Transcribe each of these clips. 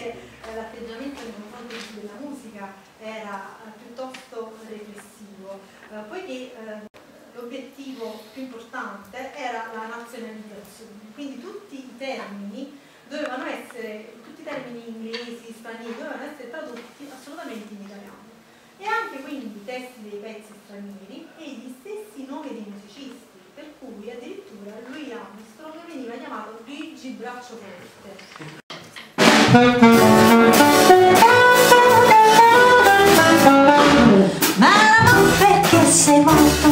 anche l'atteggiamento nei confronti della musica era piuttosto riflessivo, poiché l'obiettivo più importante era la nazionalizzazione, quindi tutti i termini dovevano essere, tutti i termini inglesi, stranieri, dovevano essere tradotti assolutamente in italiano. E anche quindi i testi dei pezzi stranieri e gli stessi nomi dei musicisti, per cui addirittura Louis Armstrong veniva chiamato Luigi Bracciaforte. Ma perché sei morto,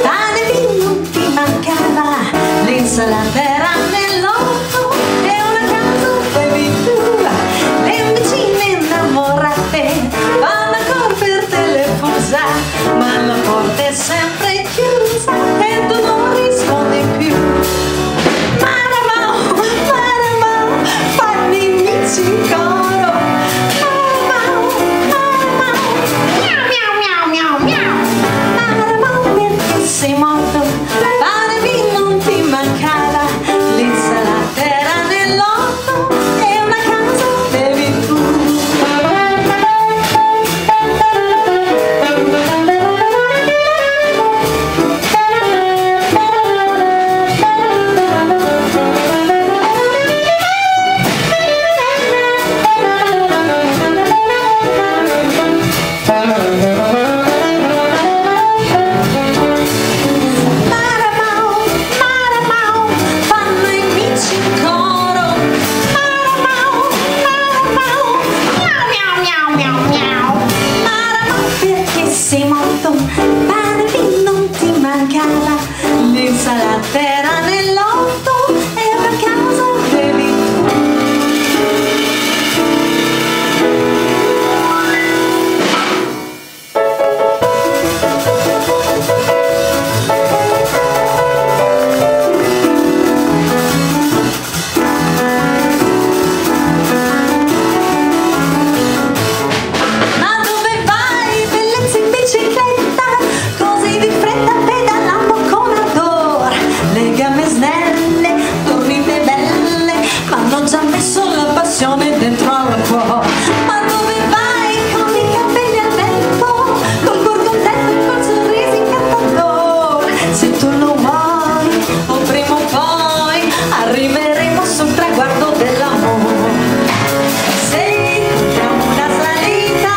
pane di non ti mancava, l'insalata era nell'orto e una casa bevi tu, le vicine innamorate vanno ancora per telefonare, ma la porta è sempre chiusa e tu non rispondi più. Maramau, maramau, fanno inizi in coro, maramau, maramau, miau miau miau miau miau. Maramau perché sei morto, pane di non ti mancava, l'insalata era nell'orto e una casa bevi tu. Sei morto, pane di non ti mancava, l'insalata era nell'orto e una casa bevi tu. Ma dove vai, bellezza in bicicletta, così di fretta pedalando con ardore, le gambe snelle, dormite belle, ma hanno già messo la passione dentro al cuore. Ma dove vai con i capelli al vento, col cuor contento e col sorriso incantador, se tu lo vuoi o prima o poi arriveremo sul traguardo dell'amore. Se incontriamo una salita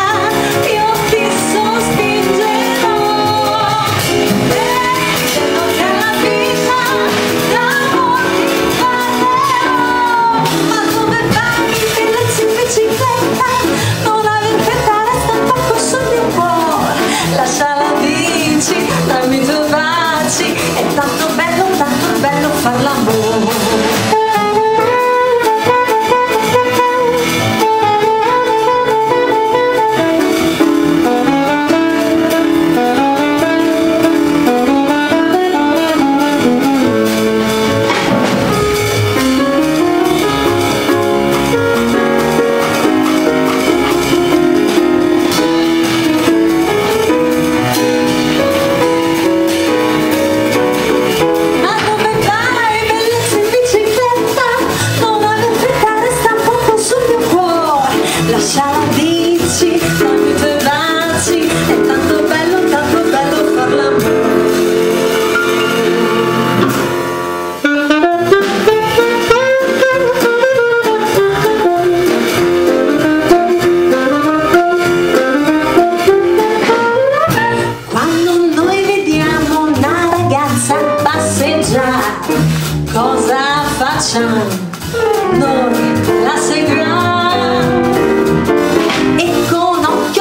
io ti sospingerò, dicendo che la vita d'amor ti parlerò. Ma dove vai, bellezza in bicicletta, non aver fretta, resta un poco sul mio cuore, lascia la bici tra i tuoi baci, è tanto bello far l'amore. Ma dove vai, bellezza in bicicletta, non aver fretta, resta un poco sul mio cuore, lascia la bici tra i tuoi bracci, è tanto bello far l'amore. Quando noi vediamo una ragazza passeggiare, cosa facciamo? Noi la seguiamo e con occhi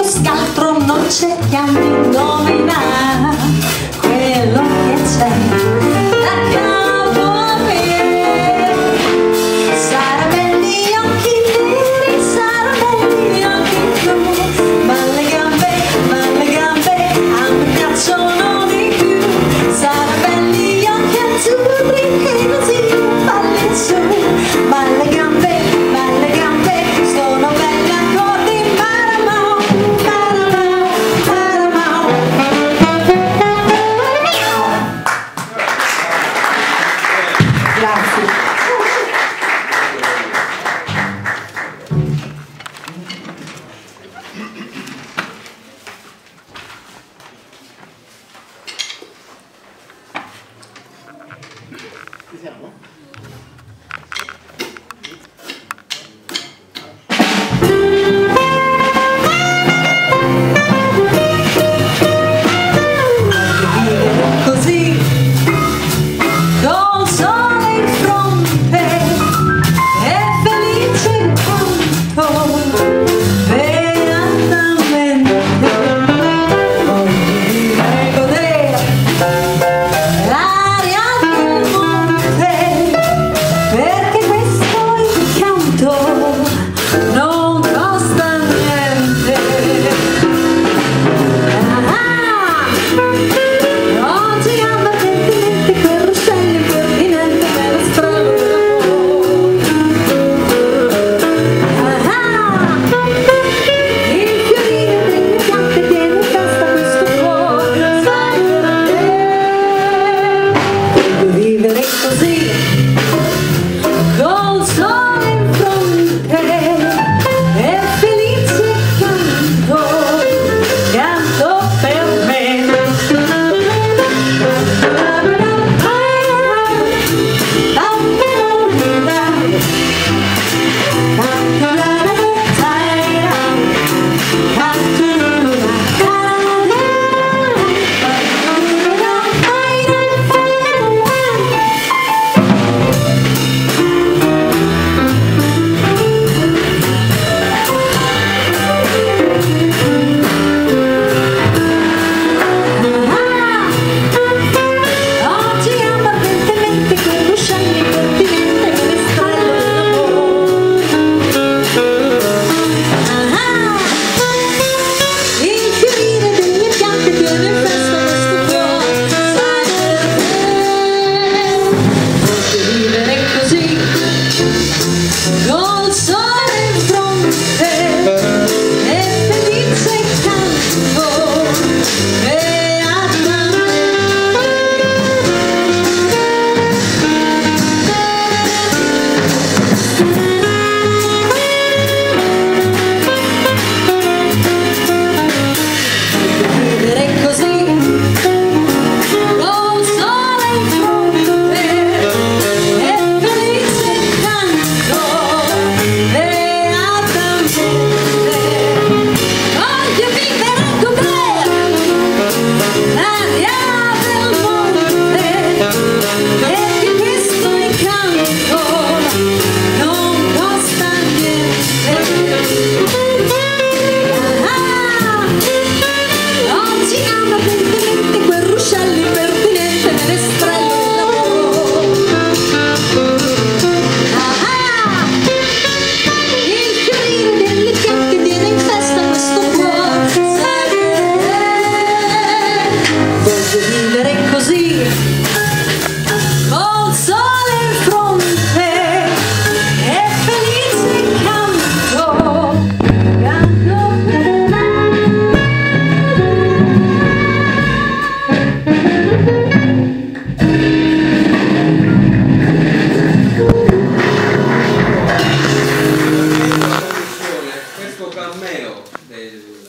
cameo del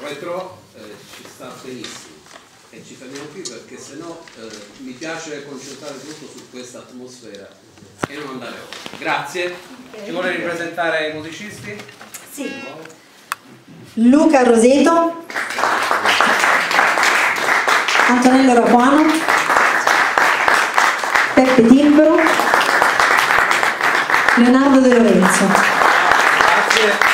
retro ci sta benissimo e ci fermiamo qui perché sennò mi piace concentrare tutto su questa atmosfera e non andare oltre. Grazie. Ci vuole ripresentare i musicisti? Sì. Luca Roseto, Antonello Rapuano, Peppe Timbro, Leonardo De Lorenzo. Grazie.